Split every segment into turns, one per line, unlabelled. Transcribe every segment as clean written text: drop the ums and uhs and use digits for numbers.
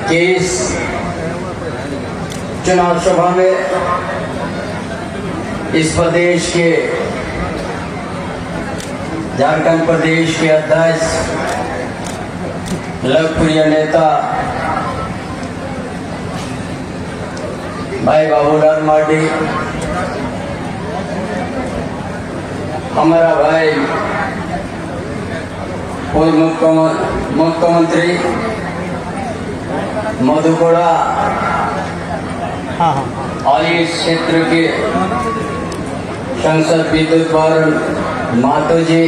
कि इस चुनाव सभा में इस प्रदेश के झारखंड प्रदेश के अध्यक्ष लोकप्रिय नेता भाई बाबूलाल मार्डी, हमारा भाई पूर्व मुख्यमंत्री मधुपुरा और इस क्षेत्र के संसद विद्युत महतो जी,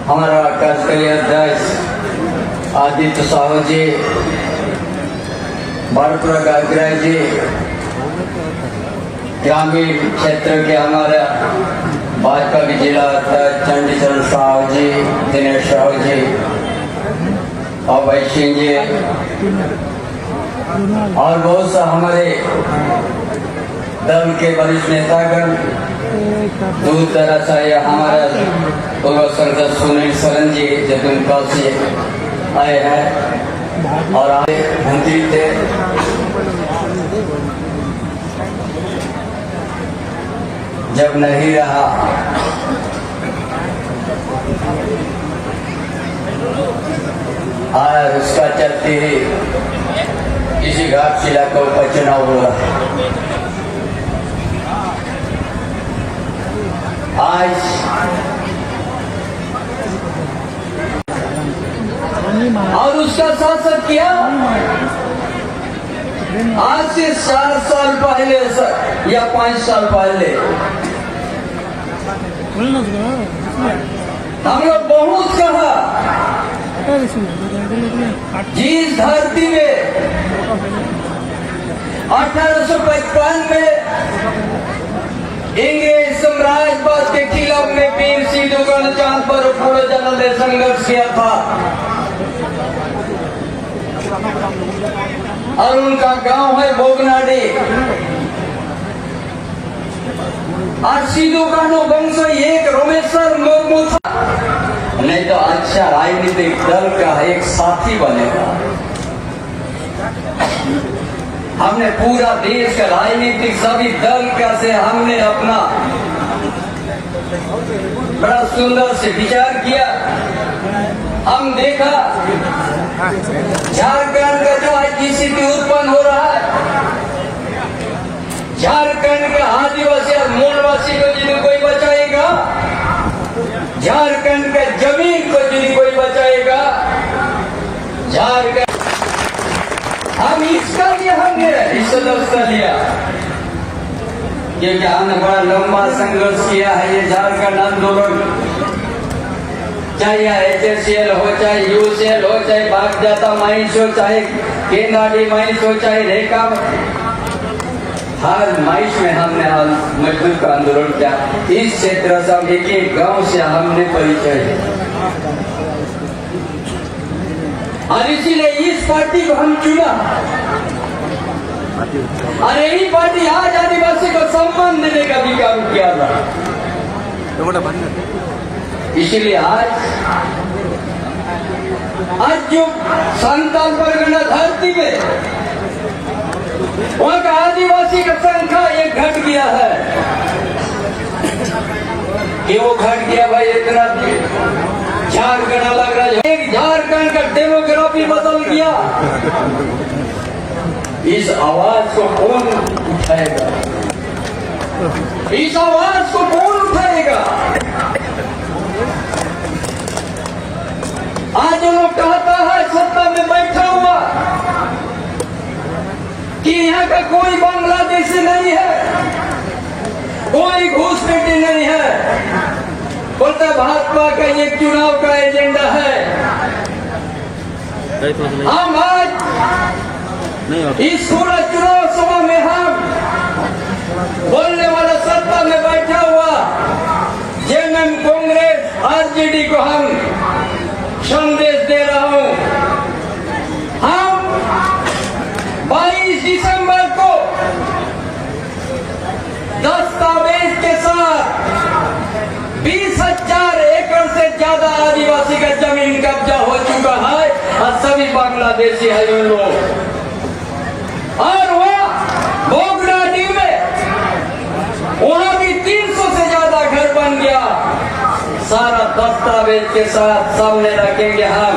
हमारा कार्यकारी अध्यक्ष आदित्य साहू जी, भारतपुरा गायकराय जी, ग्रामीण क्षेत्र के हमारा भाजपा के जिला अध्यक्ष चंडीचरण साहू जी, दिनेश साहू जी, अभय सिंह जी और बहुत सा हमारे दल के वरिष्ठ नेतागण, दूर दराज से हमारा पूर्व सांसद सुनील सरन जी जगनपाल से आए हैं और आए मंत्री थे। जब नहीं रहा और उसका चलते ही इसी घाटशिला का उपचुनाव हुआ। आज और उसका शासन किया आज से 4 साल पहले या 5 साल पहले हम लोग बहुत कहा जिस धरती में 1855 में इंग्रेज साम्राज्यवाद के खिलाफ में वीर सिद्धू चांद पर पूरा जनरल ने संघर्ष किया था और उनका गांव है भोगनाडी और सिद्धू कान्हू वंश एक रोमेश्वर मुर्मू था, नहीं तो अच्छा राजनीतिक दल का एक साथी बनेगा। हमने पूरा देश का राजनीतिक सभी दल का से हमने अपना बड़ा सुंदर से विचार किया। हम देखा झारखंड का जो आज स्थिति उत्पन्न हो रहा है, झारखंड के आदिवासी और मूलवासी को यदि कोई बचाएगा, झारखंड के जमीन को यदि कोई बचाएगा, झारखंड हम इसका लिए हमने इस सदस्य लिया क्योंकि हमने बड़ा लंबा संघर्ष किया है। ये झारखंड आंदोलन चाहे HCL हो, चाहे UCL हो, चाहे भाग जाता माइंस हो, चाहे केंदाडी माइंस हो, चाहे रेखा, हर माइंस में हमने मजदूर का आंदोलन किया। इस क्षेत्र से एक गांव से हमने परिचय और इसीलिए इस पार्टी को हम चुना और यही पार्टी आज आदिवासी को सम्मान देने का भी काम किया था। इसीलिए आज जो संताल परगना धरती में वहाँ का आदिवासी का संख्या ये घट गया है। क्यों घट गया भाई? इतना झारखंड अलग राज्य, एक झारखंड का डेमोग्राफी बदल गया। इस आवाज को कौन उठाएगा? इस आवाज को कौन उठाएगा? आज लोग कहता है सत्ता में बैठा हुआ कि यहाँ का कोई बांग्लादेशी नहीं है, कोई घूसपेटी नहीं है, बोलता भाजपा का ये चुनाव का एजेंडा है। हम आज इस पूरा चुनाव सभा में हम बोलने वाला सत्ता में बैठा हुआ जेएमएम कांग्रेस आरजेडी को हम संदेश दे रहा हूं। हम 22 दिसंबर को दस्तावेज के साथ 20,000 एकड़ से ज्यादा आदिवासी का जमीन कब्जा हो चुका है बांग्लादेशी है उन लोग। और वह बोगडाडी में वहां भी 300 से ज्यादा घर बन गया। सारा दस्तावेज के साथ सामने रखेंगे हम।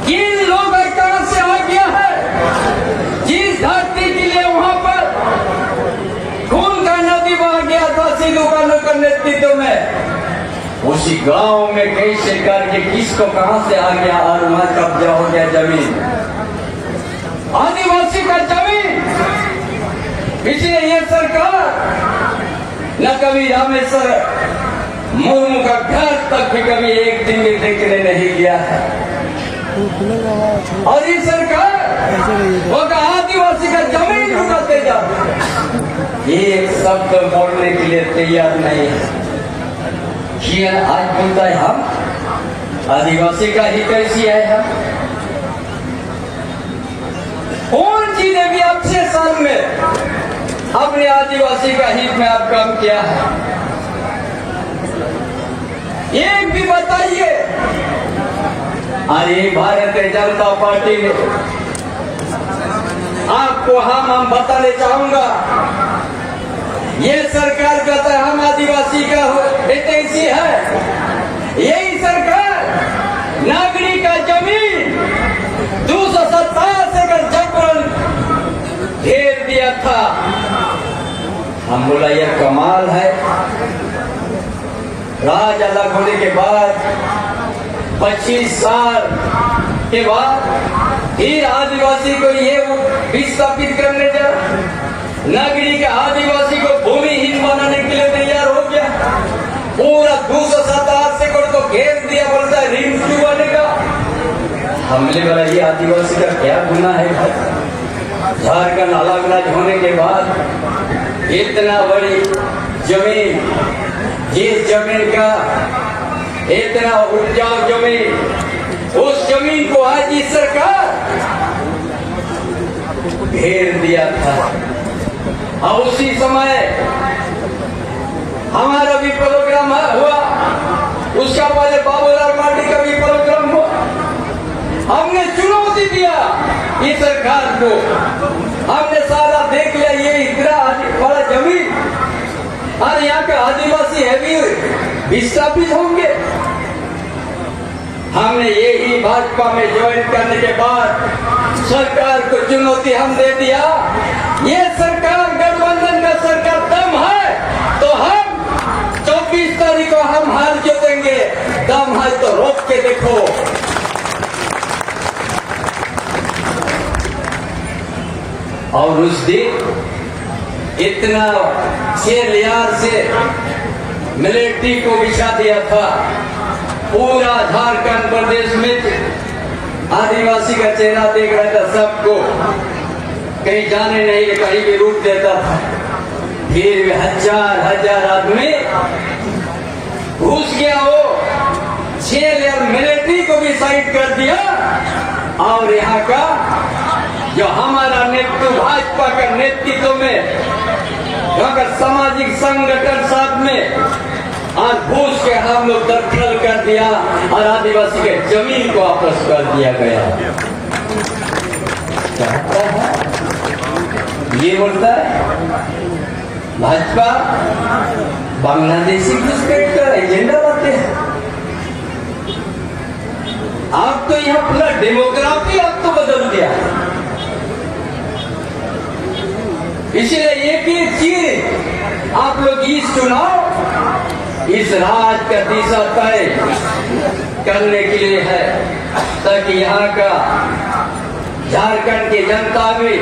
किन लोग कहां से आ गया है? जिस धरती के लिए वहां पर खून का नदी बह गया था सिद्धू कान्हू के नेतृत्व में, उसी गांव में कैसे करके किसको कहां से आ गया और वहां कब्जा हो गया जमीन, आदिवासी का जमीन। इसलिए ये सरकार न कभी रामेश्वर मुर्मू का घर तक भी कभी एक दिन भी देखने नहीं गया है। और ये सरकार वो आदिवासी का जमीन लुटाते जाते, एक शब्द बोलने के लिए तैयार नहीं है। आज बोलता है हम आदिवासी का ही कैसी है हम। कौन चीजें भी अब 6 साल में अपने आदिवासी का हित में आप काम किया है, एक भी बताइए। अरे भारतीय जनता पार्टी ने आपको हम बताने चाहूंगा, ये सरकार कहता है हम आदिवासी का हितैषी है। यही सरकार नागरिक का जमीन 227 एकड़ जबरन घेर दिया था। हम बोला यह कमाल है। राज अलग होने के बाद 25 साल के बाद फिर आदिवासी को ये विस्थापित करने जा, नागरिक आदिवासी को भूमिहीन बनाने के लिए तैयार हो गया। पूरा 227 एकड़ को घेर दिया, बोलता है रिंग क्यों बनेगा। हमने बोला ये आदिवासी का क्या गुनाह है भाई। झारखंड अलग अलग होने के बाद इतना बड़ी जमीन, जिस जमीन का इतना उपजाऊ जमीन, उस जमीन को आज इस सरकार घेर दिया था। और उसी समय हमारा भी प्रोग्राम हुआ, उसका पहले बाबूलाल मार्डी का भी प्रोग्राम हुआ। हमने चुनौती दिया इस सरकार को। हमने सारा देख लिया ये इतना बड़ा जमीन और यहाँ के आदिवासी है भी विस्थापित होंगे। हमने यही भाजपा में ज्वाइन करने के बाद सरकार को चुनौती हम दे दिया। ये सरकार गठबंधन का सरकार दम है तो हम 24 तारीख को हम हार जीतेंगे। दम है तो रोक के देखो। और उस दिन इतना 6 लेयर से मिलिट्री को बिछा दिया था। पूरा झारखंड प्रदेश में आदिवासी का चेहरा देख रहा था सबको, कहीं जाने नहीं कहीं भी रूप देता था। फिर भी हजार आदमी घुस गया। वो 6 लेयर मिलिट्री को भी साइड कर दिया। और यहाँ का जो हमारा नेतृत्व भाजपा का नेतृत्व में यहाँ का सामाजिक संगठन साथ में आज घूस के हम लोग दखल कर दिया और आदिवासी के जमीन को वापस कर दिया गया। ये बोलता है भाजपा बांग्लादेशी घुसपैठ का एजेंडा लाते हैं। आप तो यहाँ पूरा डेमोग्राफी आप तो बदल दिया। इसलिए एक ही चीज आप लोग इस चुनाव इस राज का दिशा तय करने के लिए है, ताकि यहाँ का झारखंड की जनता में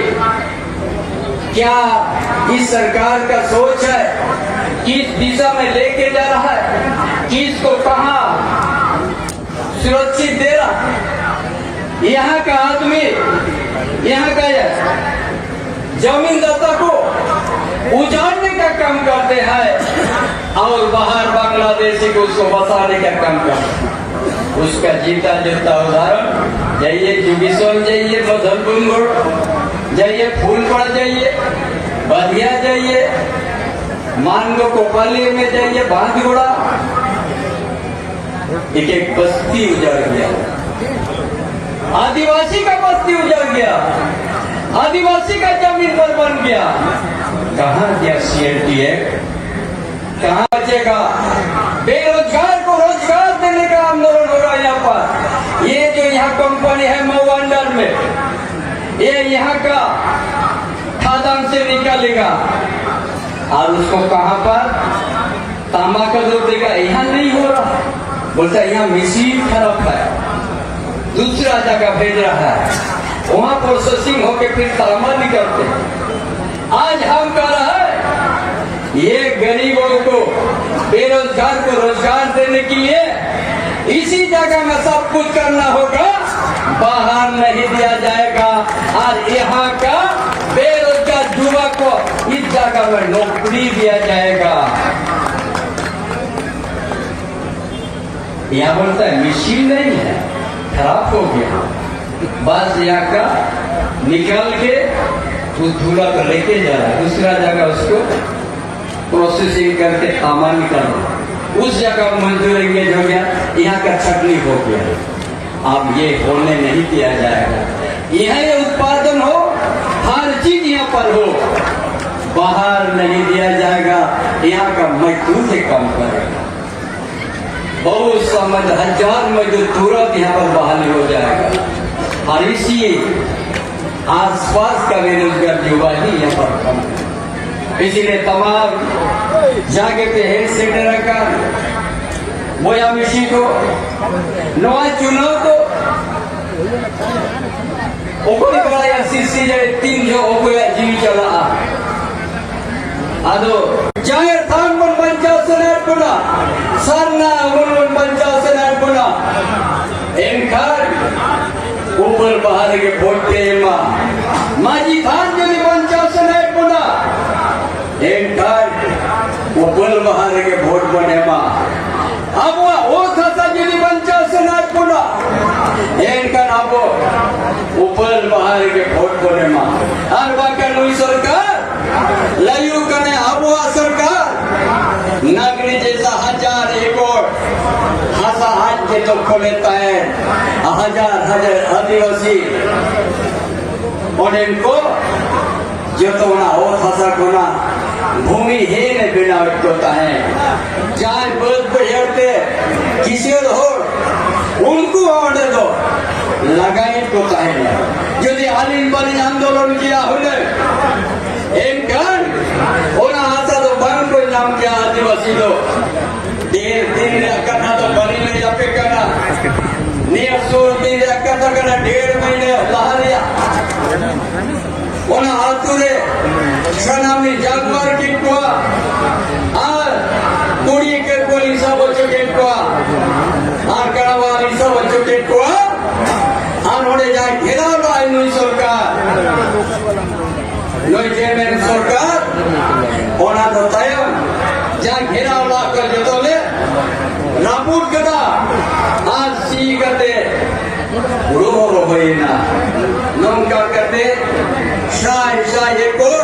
क्या इस सरकार का सोच है, किस दिशा में लेके जा रहा है, किसको कहां सुरक्षित दे रहा है। यहाँ का आदमी यहाँ का जमीनदाता को उजाड़ने का काम करते हैं और बाहर बांग्लादेशी को उसको बसाने का काम करते हैं। उसका जीता जीता उदाहरण जाइए जुबिसोन जाइए, मधुपुर जाइए, फूलपड़ जाइए, बधिया जाइए, मानगो कोपाली में जाइए, बांधगुड़ा, एक एक बस्ती उजाड़ गया। आदिवासी का बस्ती उजड़ गया, आदिवासी का जमीन पर बन गया। कहाँ गया CLT एक्ट? कहाँ बचेगा? बेरोजगार को रोजगार देने का आंदोलन होगा यहाँ पर। ये जो यहाँ कंपनी है मऊ अंडर में, ये यहाँ का खादान से निकालेगा और उसको कहाँ पर तांबा का दूध देगा। यहाँ नहीं हो रहा, बोलता यहाँ मशीन खराब है, दूसरा जगह भेज रहा है, वहां प्रोसेसिंग होके फिर तांबा निकलते। आज हम कह रहे हैं ये गरीबों को, बेरोजगार को रोजगार देने के लिए इसी जगह में सब कुछ करना होगा, बाहर नहीं दिया जाएगा। और यहाँ का बेरोजगार युवा को इस जगह में नौकरी दिया जाएगा। यहाँ बोलता है मशीन नहीं है, खराब हो गया, बस यहाँ का निकाल के उस धूला को लेके जा रहा है, दूसरा जगह उसको प्रोसेसिंग करके तांबा निकालना, उस जगह मजदूर एंगेज हो गया, यहाँ का छटनी हो गया। अब ये होने नहीं दिया जाएगा। यहाँ ये उत्पादन हो, हर चीज यहाँ पर हो, बाहर नहीं दिया जाएगा। यहाँ का मजदूर से काम करेगा, बहुत समझ हजार मजदूर तुरंत यहाँ पर बहाली हो जाएगा। और इसी आसपास का बेरोजगार युवा ही यहाँ पर कम, इसीलिए तमाम जागे पे हेल्थ सेंटर रखा, बोया मिशी को नवा चुनाव तो ओकोली बड़ा या सीसी जे तीन जो ओकोया जीवी चला आदो जागर थान मन पंचायत पुना सरना मन पंचायत पुना एनखार ऊपर बाहर के वोटे मा माजी थान जदी पंचायत पुना एनखार ऊपर बाहर के वोट बने मा अब वो था जदी पंचायत पुना एनखार अब ऊपर बाहर के वोट बने मा और बाका नुई सरकार लयू कने अबुआ सरकार नगरी जैसा हजार एकड़ हासा हाथ के तो खोलेता है, हजार हजार आदिवासी और इनको जो तो ना हो हासा कोना भूमि है ने बिना होता है, चाहे बहुत बढ़ते किसी हो उनको ऑर्डर दो लगाए तो है। यदि आलिम बलिन आंदोलन किया होने ओना हासा तो बन कोई नाम क्या आदिवासी तो देर दिन करना तो बनी नहीं जापे करना नियसुर दिन करना करना 1.5 महीने लहरिया ओना आतुरे सनामी जागवार की कुआ और कुड़ी के कोली सब चुके कुआ और करावाली सब चुके कुआ और होने जाए घेरा लाई नुई सरकार नई चेयरमैन सरकार ओना तो तायम जहाँ घेराव लाकर जोतोले रापुट कदा आज सी करते रोहो रोही ना नमका करते शाह शाह एकड़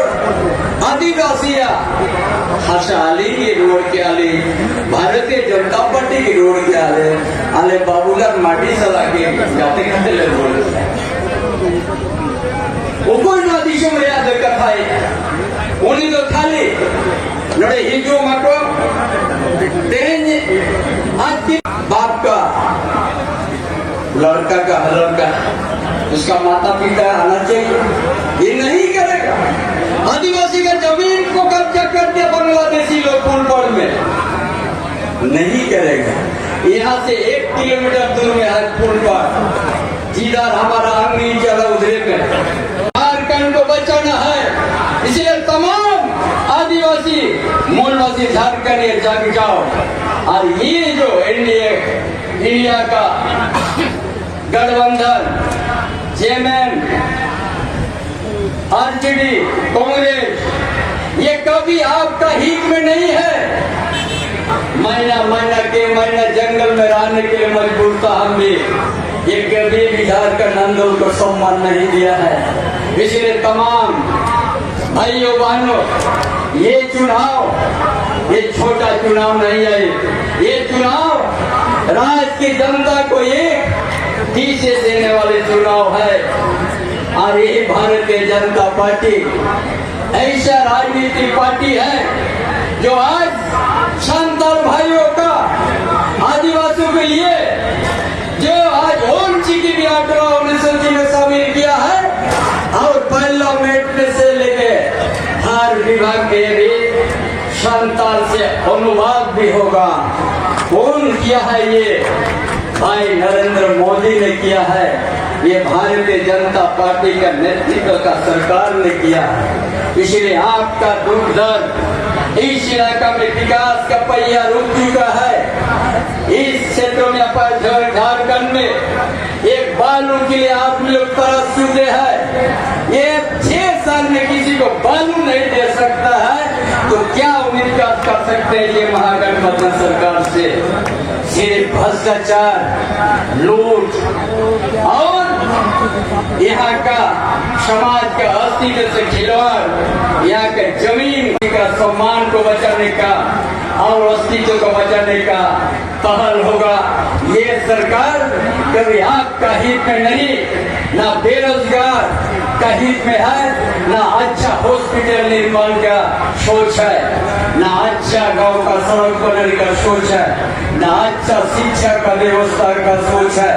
आदिवासिया हसाली की रोड के आले भारतीय जनता पार्टी की रोड के आले बाबूलाल माटी सला के जाते करते ले रोड ऊपर ना दिशा में याद कथा है उन्हीं तो खाली लड़े हिजो माको तेरे आज की बाप का लड़का उसका माता पिता आना चाहिए, ये नहीं करेगा। आदिवासी का जमीन को कब्जा कर दिया बांग्लादेशी लोग फुलपुर में नहीं करेगा। यहाँ से 1 किलोमीटर दूर में है फुलपुर, जिधर हमारा अंग्रेज चला उधरे में झारखंड को बचाना है। इसलिए तमाम आदिवासी मूलवासी झारखंड जाग जाओ और ये जो इंडिया का गठबंधन जेएमएम आरजेडी कांग्रेस ये कभी आपका हित में नहीं है। महीना जंगल में रहने के लिए मजबूर था हम भी, ये कभी भी झारखंड आंदोलन को सम्मान नहीं दिया है। इसलिए तमाम भाइयों बहनों ये चुनाव ये छोटा चुनाव नहीं है, ये चुनाव राज्य की जनता को एक दिशा देने वाले चुनाव है। और ये भारतीय जनता पार्टी ऐसा राजनीतिक पार्टी है जो आज संताल भाइयों का, आदिवासियों के लिए जो आज ओमची की भी आंकड़ा अनुसूची में शामिल किया है और पार्लियामेंट में से लेके हर विभाग के भी संताल से अनुवाद भी होगा। कौन किया है ये? भाई नरेंद्र मोदी ने किया है। ये भारतीय जनता पार्टी का नेतृत्व का सरकार ने किया है। इसलिए आपका दुख दर्द इस इलाका में विकास का पहिया रुक चुका है। इस क्षेत्र में झारखंड में एक बालू के लिए आप लोग तरस चुके हैं। ये 6 साल में किसी को बालू नहीं दे सकता है तो क्या उम्मीद कर सकते हैं ये महागठबंधन सरकार से? सिर्फ भ्रष्टाचार, लूट और यहाँ का समाज का अस्तित्व से खिलवाड़, यहाँ के जमीन का सम्मान को बचाने का और अस्तित्व को बचाने का पहल होगा। ये सरकार कभी आपका हित में नहीं, ना बेरोजगार का हित में है, ना अच्छा हॉस्पिटल निर्माण का सोच है, ना अच्छा गांव का सड़क बनाने का सोच है, ना अच्छा शिक्षा का व्यवस्था का सोच है,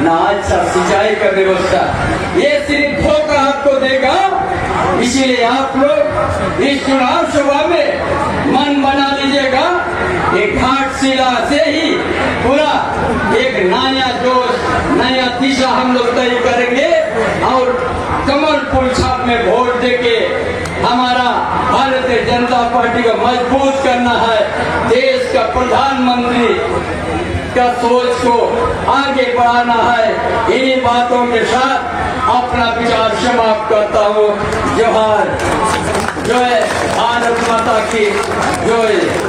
ना अच्छा सिंचाई का व्यवस्था। ये सिर्फ धोखा आपको देगा। इसीलिए आप लोग इस चुनाव सभा में मन बना लीजिएगा। एक घाटशिला से ही पूरा एक नया जोश, नया दिशा हम लोग तय करेंगे और कमल फूल छाप में वोट देके हमारा भारतीय जनता पार्टी को मजबूत करना है। देश का प्रधानमंत्री का सोच को आगे बढ़ाना है। इन्हीं बातों के साथ अपना विचार समाप्त करता हूँ। जोहार, जय भारत माता की जय।